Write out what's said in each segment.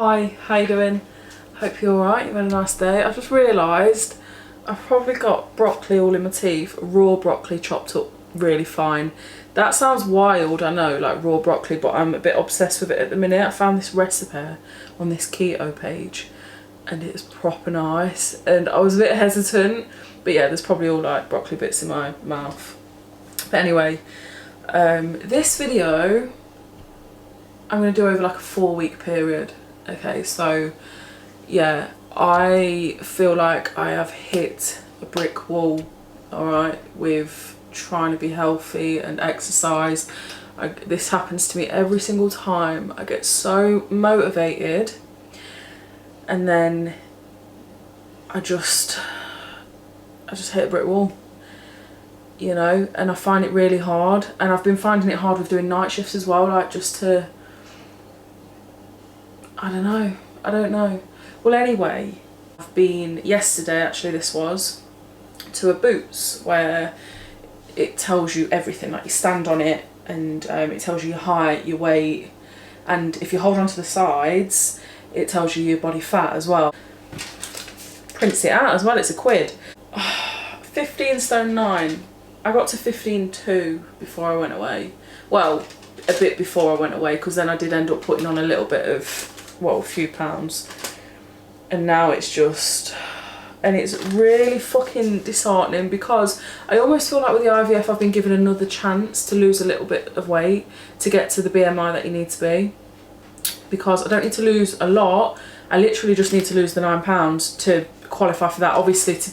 Hi, how you doing? Hope you're alright, you've had a nice day. I've just realised I've probably got broccoli all in my teeth, raw broccoli chopped up really fine. That sounds wild, I know, like raw broccoli, but I'm a bit obsessed with it at the minute. I found this recipe on this keto page and it's proper nice and I was a bit hesitant, but yeah, there's probably all like broccoli bits in my mouth. But anyway, this video I'm going to do over like a 4-week period. Okay, so yeah, I feel like I have hit a brick wall, alright, with trying to be healthy and exercise. This happens to me every single time. I get so motivated and then I just hit a brick wall, you know, and I find it really hard. And I've been finding it hard with doing night shifts as well, like just to, I don't know. Well, anyway, I've been yesterday, actually this was, to a Boots where it tells you everything, like you stand on it and it tells you your height, your weight, and if you hold on to the sides it tells you your body fat as well. Prints it out as well, it's £1. 15 stone 9. I got to 15.2 before I went away. Well, a bit before I went away, because then I did end up putting on a little bit of, well, a few pounds, and now it's just, and it's really fucking disheartening because I almost feel like with the IVF I've been given another chance to lose a little bit of weight to get to the BMI that you need to be, because I don't need to lose a lot. I literally just need to lose the £9 to qualify for that. Obviously, to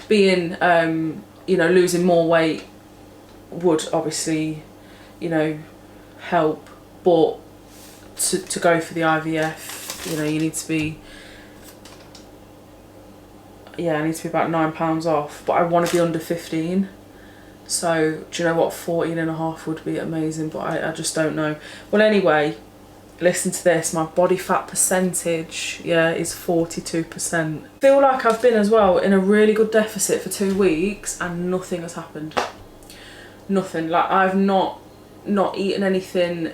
being you know, losing more weight would obviously, you know, help, but to go for the IVF, you know, you need to be, yeah, I need to be about £9 off, but I want to be under 15. So do you know what, 14.5 would be amazing, but I just don't know. Well, anyway, listen to this. My body fat percentage, yeah, is 42%. I feel like I've been as well in a really good deficit for 2 weeks and nothing has happened. Nothing. Like I've not eaten anything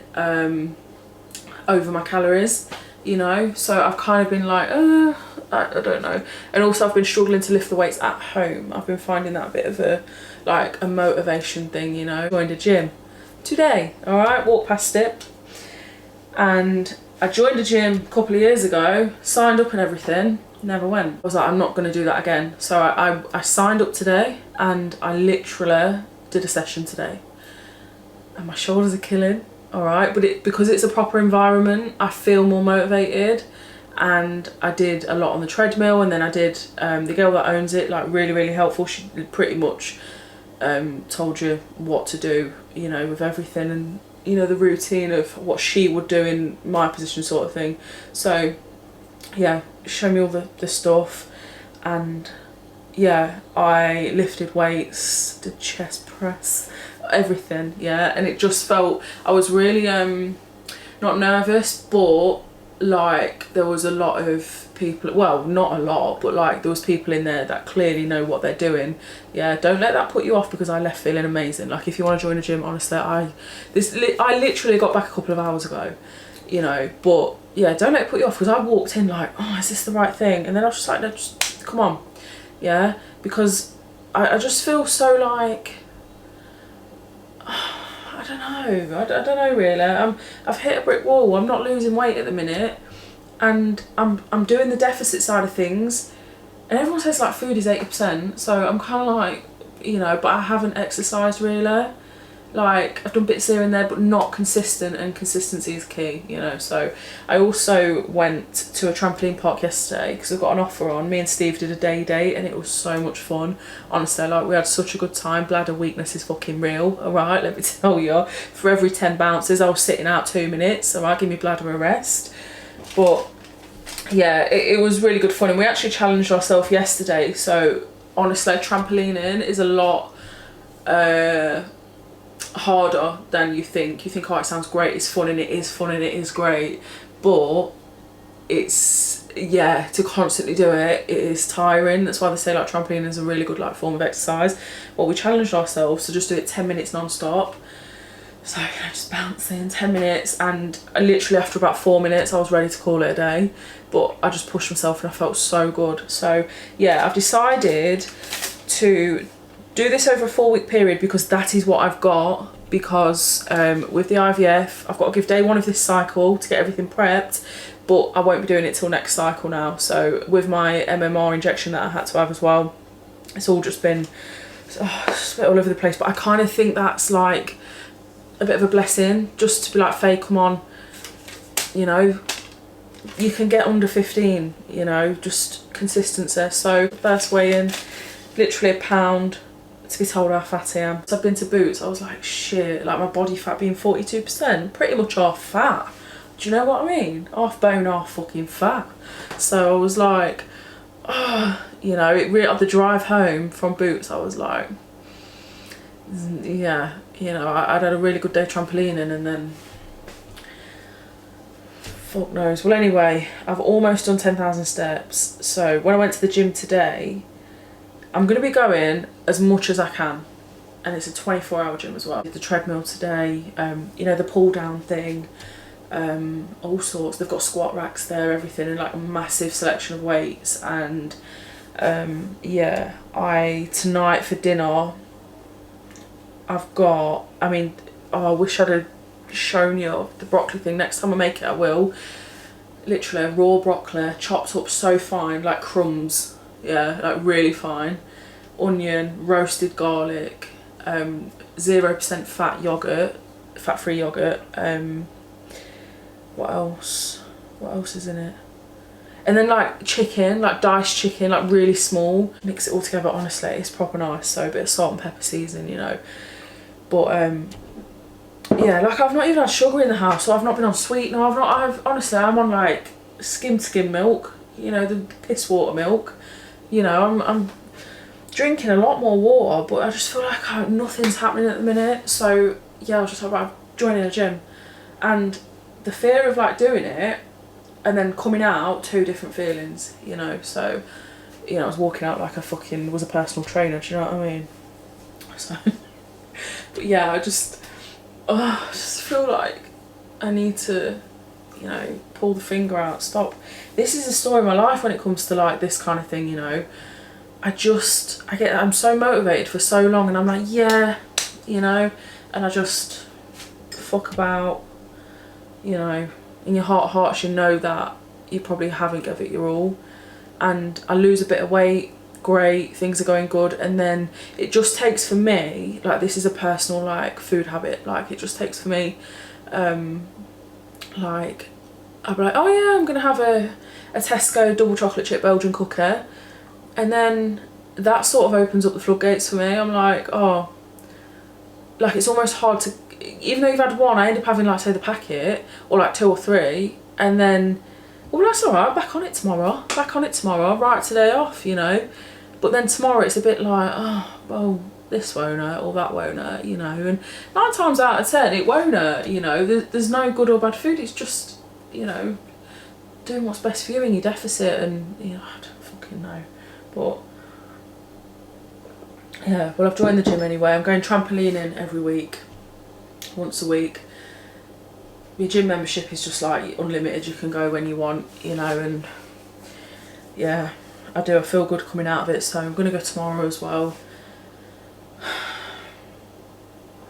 over my calories, you know, so I've kind of been like, I don't know. And also I've been struggling to lift the weights at home. I've been finding that a bit of a, like, a motivation thing, you know. Joined a gym today, alright, walked past it, and I joined a gym a couple of years ago, signed up and everything, never went. I was like, I'm not going to do that again. So I signed up today and I literally did a session today and my shoulders are killing, alright, but because it's a proper environment I feel more motivated. And I did a lot on the treadmill, and then I did, the girl that owns it, like really helpful. She pretty much told you what to do, you know, with everything, and you know, the routine of what she would do in my position sort of thing. So yeah, show me all the stuff, and yeah, I lifted weights, did chest press, everything, yeah, and it just felt, I was really not nervous, but like there was a lot of people, well, not a lot, but like there was people in there that clearly know what they're doing. Yeah, don't let that put you off, because I left feeling amazing. Like if you want to join a gym, honestly, I literally got back a couple of hours ago, you know, but yeah, don't let it put you off, because I walked in like, oh, is this the right thing? And then I was just like, no, just come on, yeah, because I just feel so like, I don't know really. I've hit a brick wall. I'm not losing weight at the minute, and I'm doing the deficit side of things, and everyone says like food is 80%, so I'm kind of like, you know, but I haven't exercised really. Like I've done bits here and there, but not consistent, and consistency is key, you know. So I also went to a trampoline park yesterday because I've got an offer on. Me and Steve did a day date and it was so much fun, honestly. Like we had such a good time. Bladder weakness is fucking real, alright, let me tell you. For every 10 bounces I was sitting out 2 minutes, alright, give me bladder a rest. But yeah, it was really good fun, and we actually challenged ourselves yesterday. So honestly, trampolining is a lot harder than you think. You think, oh, it sounds great, it's fun, and it is fun, and it is great, but it's, yeah, to constantly do it, it is tiring. That's why they say like trampoline is a really good like form of exercise. Well, we challenged ourselves to just do it 10 minutes non-stop. So, you know, just bouncing 10 minutes, and literally after about 4 minutes I was ready to call it a day, but I just pushed myself and I felt so good. So yeah, I've decided to do this over a 4-week period because that is what I've got, because with the IVF I've got to give day 1 of this cycle to get everything prepped, but I won't be doing it till next cycle now. So with my MMR injection that I had to have as well, it's all just been just a bit all over the place, but I kind of think that's like a bit of a blessing, just to be like, Faye, come on, you know, you can get under 15, you know, just consistency. So first weigh-in, literally a pound, to be told how fat I am. So I've been to Boots, I was like, shit, like my body fat being 42%, pretty much half fat. Do you know what I mean? Half bone, half fucking fat. So I was like, oh, you know, it really, on the drive home from Boots, I was like, yeah, you know, I'd had a really good day trampolining, and then fuck knows. Well, anyway, I've almost done 10,000 steps. So when I went to the gym today, I'm going to be going as much as I can, and it's a 24-hour gym as well. I did the treadmill today, you know, the pull down thing, all sorts. They've got squat racks there, everything, and like a massive selection of weights. And yeah, tonight for dinner I've got, I mean, oh, I wish I'd have shown you the broccoli thing. Next time I make it I will. Literally a raw broccoli, chopped up so fine, like crumbs, yeah, like really fine. Onion, roasted garlic, 0% fat yogurt, fat-free yogurt. What else? What else is in it? And then like chicken, like diced chicken, like really small. Mix it all together, honestly, it's proper nice. So a bit of salt and pepper seasoning, you know. But yeah, like I've not even had sugar in the house, so I've not been on sweet. No, honestly, I'm on like skim milk, you know, the piss water milk. You know, I'm drinking a lot more water, but I just feel like nothing's happening at the minute. So yeah, I was just like, right, I'm joining a gym. And the fear of like doing it and then coming out, 2 different feelings, you know. So, you know, I was walking out like I was a personal trainer, do you know what I mean? So, but yeah, I just feel like I need to, you know, pull the finger out, stop. This is the story of my life when it comes to like this kind of thing, you know. I'm so motivated for so long, and I'm like, yeah, you know, and I just fuck about, you know. In your heart of hearts, you know that you probably haven't given it your all, and I lose a bit of weight, great, things are going good, and then it just takes for me, like, this is a personal like food habit, like it just takes for me, like I'll be like, oh yeah, I'm gonna have a Tesco double chocolate chip Belgian cookie, and then that sort of opens up the floodgates for me. I'm like, oh, like it's almost hard to, even though you've had one, I end up having like, say, the packet, or like 2 or 3, and then, well, that's alright, back on it tomorrow, right, today off, you know. But then tomorrow it's a bit like, oh, well, this won't hurt, or that won't hurt, you know. And 9 times out of 10 it won't hurt, you know. There's no good or bad food, it's just, you know, doing what's best for you in your deficit, and, you know, I don't fucking know. But yeah, well, I've joined the gym anyway. I'm going trampolining every week, once a week. Your gym membership is just like unlimited, you can go when you want, you know. And yeah, I feel good coming out of it, so I'm going to go tomorrow as well.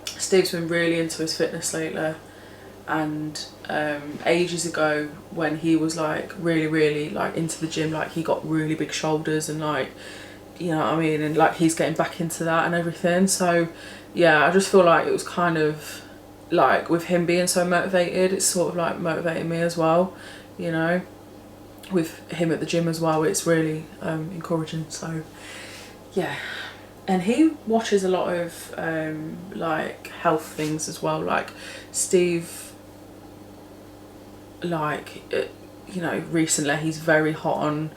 Steve's been really into his fitness lately, and ages ago when he was like really like into the gym, like he got really big shoulders and like, you know what I mean, and like he's getting back into that and everything. So yeah, I just feel like it was kind of like, with him being so motivated, it's sort of like motivating me as well, you know, with him at the gym as well. It's really encouraging. So yeah, and he watches a lot of like health things as well. Like Steve, like you know, recently he's very hot on,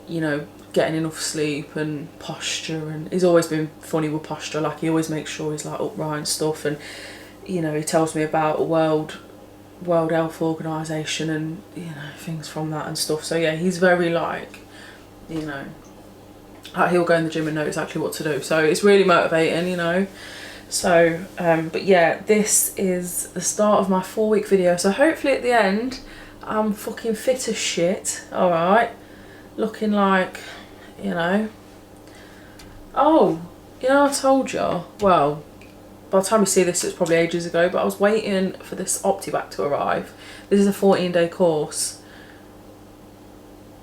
you know, getting enough sleep and posture, and he's always been funny with posture. Like he always makes sure he's like upright and stuff, and you know, he tells me about a World Health Organisation and, you know, things from that and stuff. So yeah, he's very like, you know, he'll go in the gym and know exactly what to do. So it's really motivating, you know. So, but yeah, this is the start of my 4-week video. So hopefully at the end, I'm fucking fit as shit, alright? Looking like, you know. Oh, you know, I told you, well, by the time you see this, it's probably ages ago, but I was waiting for this OptiBac to arrive. This is a 14-day course.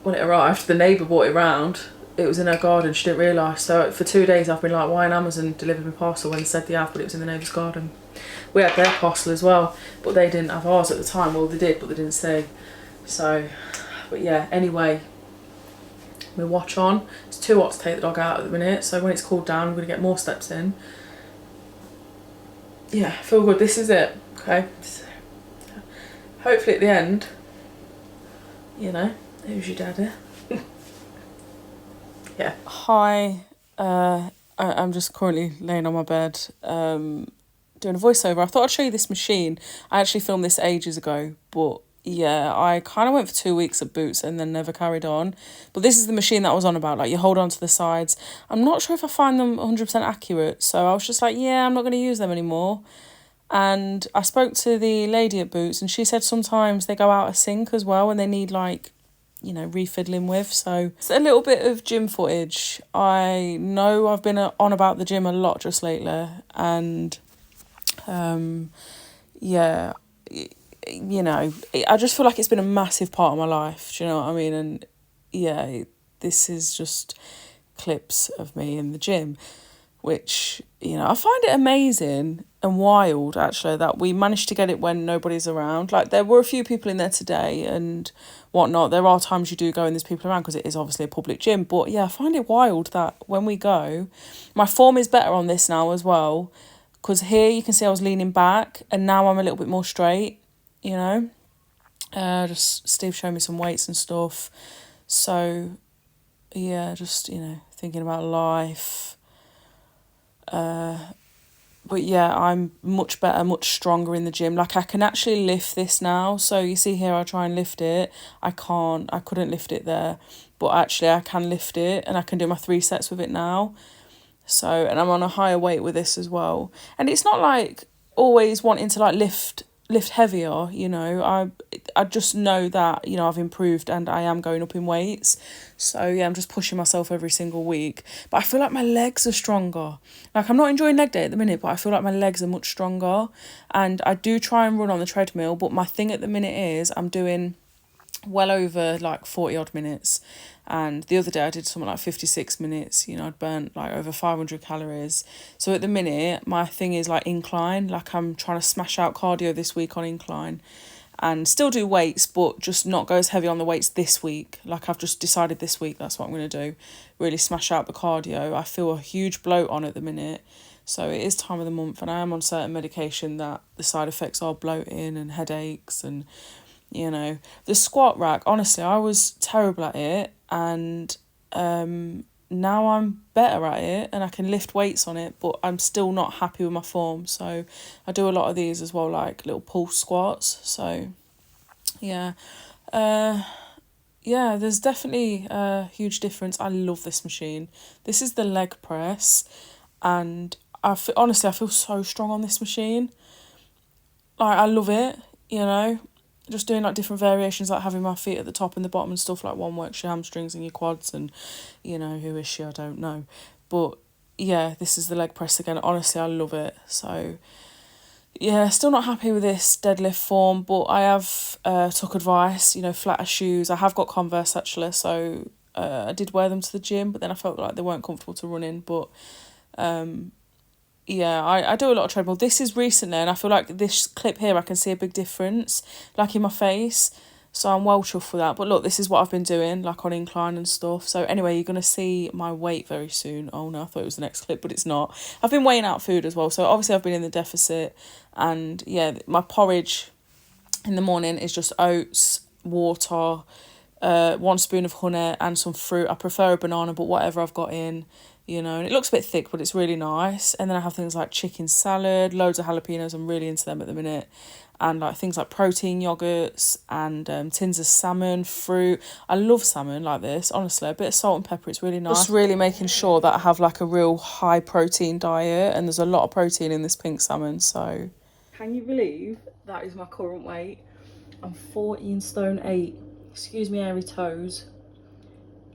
When it arrived, the neighbour brought it round. It was in her garden, she didn't realise. So for 2 days I've been like, why ain't Amazon delivered my parcel, when they said they have, but it was in the neighbour's garden. We had their parcel as well, but they didn't have ours at the time. Well, they did, but they didn't say. So, but yeah, anyway, my watch on. It's too hot to take the dog out at the minute, so when it's cooled down I'm going to get more steps in. Yeah, feel good. This is it, okay? Hopefully at the end, you know, who's your daddy? Yeah. Hi, I'm just currently laying on my bed doing a voiceover. I thought I'd show you this machine. I actually filmed this ages ago, but yeah, I kind of went for 2 weeks at Boots and then never carried on. But this is the machine that I was on about, like you hold on to the sides. I'm not sure if I find them 100% accurate, so I was just like, yeah, I'm not going to use them anymore. And I spoke to the lady at Boots and she said sometimes they go out of sync as well and they need like, you know, refiddling with. So it's a little bit of gym footage. I know I've been on about the gym a lot just lately, and yeah, you know, I just feel like it's been a massive part of my life, do you know what I mean? And yeah, this is just clips of me in the gym, which, you know, I find it amazing and wild actually that we managed to get it when nobody's around. Like there were a few people in there today and whatnot. There are times you do go and there's people around because it is obviously a public gym, but yeah, I find it wild that when we go, my form is better on this now as well, because here you can see I was leaning back and now I'm a little bit more straight, you know. Just Steve showed me some weights and stuff, so yeah, just, you know, thinking about life. But yeah, I'm much better, much stronger in the gym. Like I can actually lift this now. So you see here, I try and lift it. I couldn't lift it there. But actually I can lift it and I can do my 3 sets with it now. So, and I'm on a higher weight with this as well. And it's not like always wanting to like lift heavier, you know. I just know that, you know, I've improved and I am going up in weights. So yeah, I'm just pushing myself every single week. But I feel like my legs are stronger. Like I'm not enjoying leg day at the minute, but I feel like my legs are much stronger. And I do try and run on the treadmill, but my thing at the minute is I'm doing well over like 40 odd minutes, and the other day I did something like 56 minutes. You know, I'd burnt like over 500 calories. So at the minute my thing is like incline. Like I'm trying to smash out cardio this week on incline and still do weights, but just not go as heavy on the weights this week. Like I've just decided this week that's what I'm going to do, really smash out the cardio. I feel a huge bloat on at the minute, so it is time of the month and I am on certain medication that the side effects are bloating and headaches. And you know, the squat rack, honestly, I was terrible at it, and now I'm better at it and I can lift weights on it, but I'm still not happy with my form. So I do a lot of these as well, like little pulse squats. So yeah, yeah, there's definitely a huge difference. I love this machine. This is the leg press, and honestly, I feel so strong on this machine. Like I love it, you know. Just doing like different variations, like having my feet at the top and the bottom and stuff. Like one works your hamstrings and your quads, and you know, who is she? I don't know. But yeah, this is the leg press again. Honestly, I love it. So yeah, still not happy with this deadlift form, but I have took advice, you know, flatter shoes. I have got Converse actually, so I did wear them to the gym, but then I felt like they weren't comfortable to run in. But yeah, I do a lot of treadmill. This is recently, and I feel like this clip here, I can see a big difference, like in my face. So I'm well chuffed for that. But look, this is what I've been doing, like on incline and stuff. So anyway, you're going to see my weight very soon. Oh no, I thought it was the next clip, but it's not. I've been weighing out food as well. So obviously I've been in the deficit. And yeah, my porridge in the morning is just oats, water, 1 spoon of honey and some fruit. I prefer a banana, but whatever I've got in. You know, and it looks a bit thick, but it's really nice. And then I have things like chicken salad, loads of jalapenos. I'm really into them at the minute. and like things like protein yogurts and tins of salmon, fruit. I love salmon like this, honestly. A bit of salt and pepper, it's really nice. Just really making sure that I have like a real high protein diet, and there's a lot of protein in this pink salmon. So can you believe that is my current weight? I'm 14 stone 8. Excuse me, hairy toes.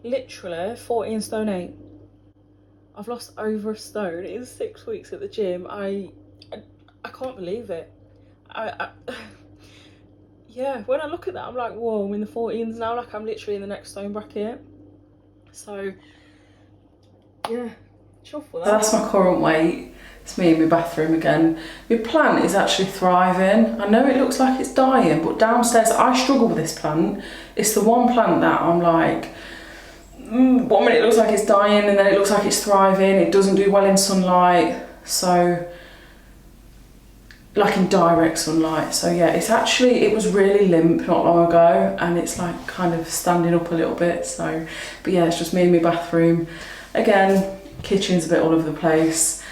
Literally 14 stone 8. I've lost over a stone in 6 weeks at the gym. I can't believe it. Yeah, when I look at that, I'm like, whoa, I'm in the 14s now. Like, I'm literally in the next stone bracket. So, yeah, chuff with that. That's my current weight. It's me in my bathroom again. My plant is actually thriving. I know it looks like it's dying, but downstairs, I struggle with this plant. It's the one plant that I'm like, 1 minute it looks like it's dying, and then it looks like it's thriving. It doesn't do well in sunlight. So, like in direct sunlight. So yeah, it was really limp not long ago, and it's like kind of standing up a little bit. So, but yeah, it's just me in my bathroom. Again, kitchen's a bit all over the place.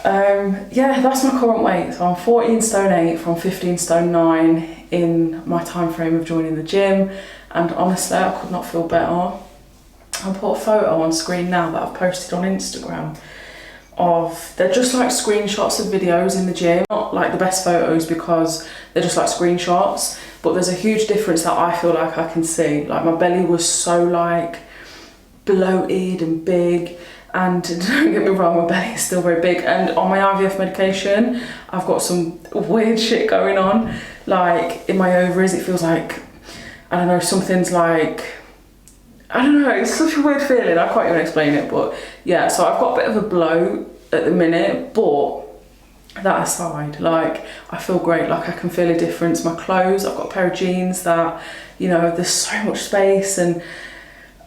Yeah, that's my current weight. So I'm 14 stone 8 from 15 stone 9 in my time frame of joining the gym, and honestly, I could not feel better. I'll put a photo on screen now that I've posted on Instagram they're just like screenshots of videos in the gym, not like the best photos because they're just like screenshots, but there's a huge difference that I feel like I can see. Like, my belly was so like bloated and big, and don't get me wrong, my belly is still very big, and on my IVF medication I've got some weird shit going on. Like, in my ovaries it feels like, I don't know, something's like, I don't know, it's such a weird feeling, I can't even explain it, but yeah, so I've got a bit of a bloat at the minute, but that aside, like, I feel great. Like, I can feel a difference. My clothes, I've got a pair of jeans that, you know, there's so much space, and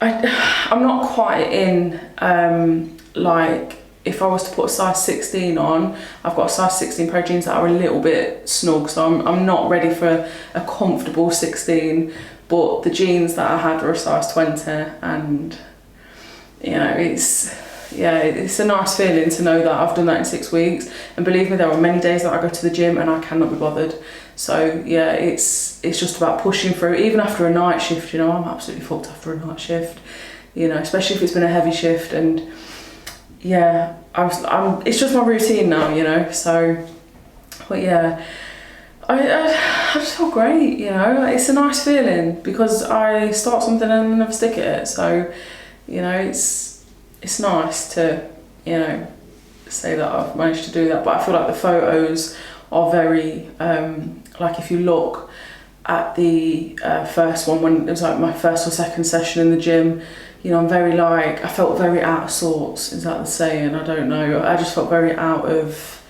I'm not quite in, like, if I was to put a size 16 on, I've got a size 16 pair of jeans that are a little bit snug, so I'm not ready for a comfortable 16, but the jeans that I had were a size 20, and, you know, it's a nice feeling to know that I've done that in 6 weeks. And believe me, there are many days that I go to the gym and I cannot be bothered. So yeah, it's just about pushing through. Even after a night shift, you know, I'm absolutely fucked after a night shift, you know, especially if it's been a heavy shift. And yeah, it's just my routine now, you know. So, but yeah, I just feel great, you know. It's a nice feeling because I start something and never stick at it. So, you know, it's nice to, you know, say that I've managed to do that. But I feel like the photos are very, like, if you look at the first one, when it was like my first or second session in the gym, you know, I'm very like, I felt very out of sorts, is that the saying? I don't know. I just felt very out of,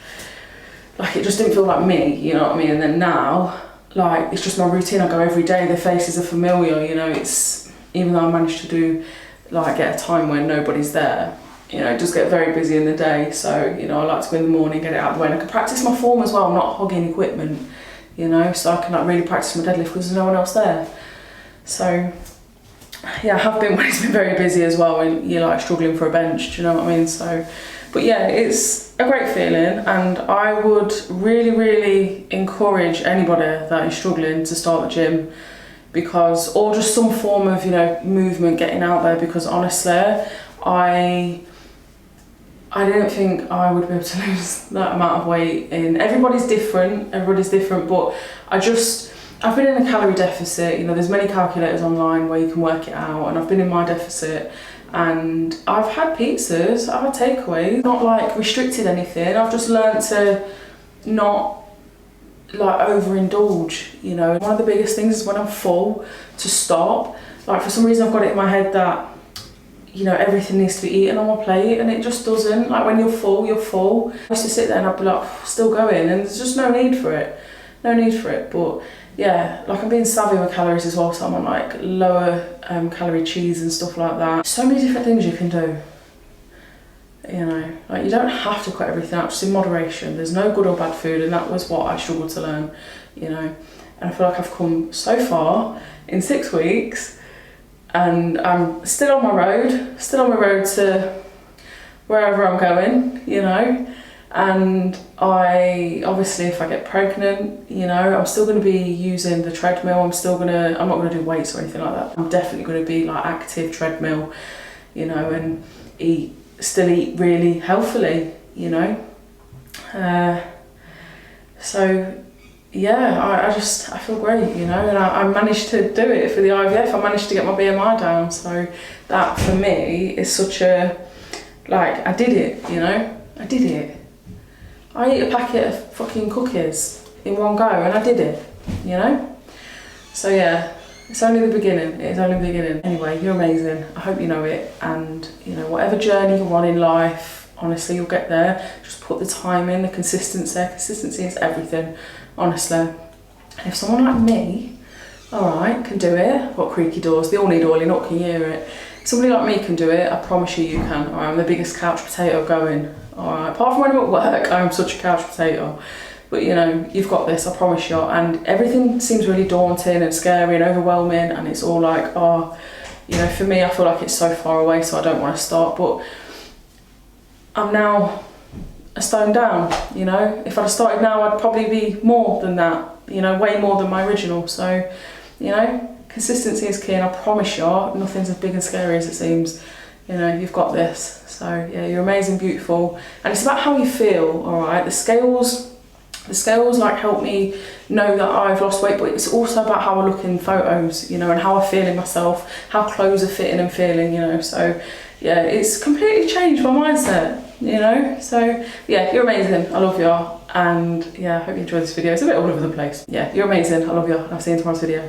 like, it just didn't feel like me, you know what I mean? And then now, like, it's just my routine. I go every day, the faces are familiar, you know, it's, even though I managed to do, like, get a time when nobody's there, you know, it does get very busy in the day. So, you know, I like to go in the morning, get it out of the way, and I can practice my form as well. I'm not hogging equipment, you know, so I can like really practice my deadlift because there's no one else there. So yeah, I have been when it's been very busy as well, and you're like struggling for a bench, do you know what I mean? So, but yeah, it's a great feeling, and I would really, really encourage anybody that is struggling to start the gym, because, or just some form of, you know, movement, getting out there, because honestly, I didn't think I would be able to lose that amount of weight in. Everybody's different, but I've been in a calorie deficit, you know, there's many calculators online where you can work it out, and I've been in my deficit, and I've had pizzas, I've had takeaways, not like restricted anything. I've just learned to not like overindulge, you know. One of the biggest things is when I'm full, to stop. Like, for some reason I've got it in my head that, you know, everything needs to be eaten on my plate, and it just doesn't. Like, when you're full, you're full. I used to sit there and I'd be like, still going, and there's just no need for it. But yeah, like, I'm being savvy with calories as well, so I'm on like lower calorie cheese and stuff like that. So many different things you can do, you know. Like, you don't have to cut everything out, just in moderation. There's no good or bad food, and that was what I struggled to learn, you know. And I feel like I've come so far in 6 weeks, and I'm still on my road to wherever I'm going, you know. And obviously if I get pregnant, you know, I'm still going to be using the treadmill. I'm not going to do weights or anything like that. I'm definitely going to be like active treadmill, you know, and still eat really healthily, you know. So yeah, I feel great, you know, and I managed to do it for the IVF. I managed to get my BMI down, so that for me is such a, like, I did it, you know, I did it. I ate a packet of fucking cookies in one go and I did it, you know? So yeah, it's only the beginning, it's only the beginning. Anyway, you're amazing, I hope you know it, and you know, whatever journey you're on in life, honestly, you'll get there. Just put the time in, the consistency is everything, honestly. And if someone like me, alright, can do it, I've got creaky doors, they all need oiling up, can you hear it? If somebody like me can do it, I promise you can, alright, I'm the biggest couch potato going. Alright, apart from when I'm at work, I'm such a couch potato. But you know, you've got this, I promise you. And everything seems really daunting and scary and overwhelming, and it's all like, oh, you know, for me, I feel like it's so far away, so I don't want to start. But I'm now a stone down, you know. If I'd have started now, I'd probably be more than that, you know, way more than my original. So, you know, consistency is key, and I promise you, nothing's as big and scary as it seems. You know, you've got this. So yeah, you're amazing, beautiful, and it's about how you feel. All right, the scales like help me know that I've lost weight, but it's also about how I look in photos, you know, and how I feel in myself, how clothes are fitting and feeling, you know. So yeah, it's completely changed my mindset, you know. So yeah, you're amazing, I love you, and yeah, I hope you enjoyed this video. It's a bit all over the place. Yeah, you're amazing, I love you, and I'll see you in tomorrow's video.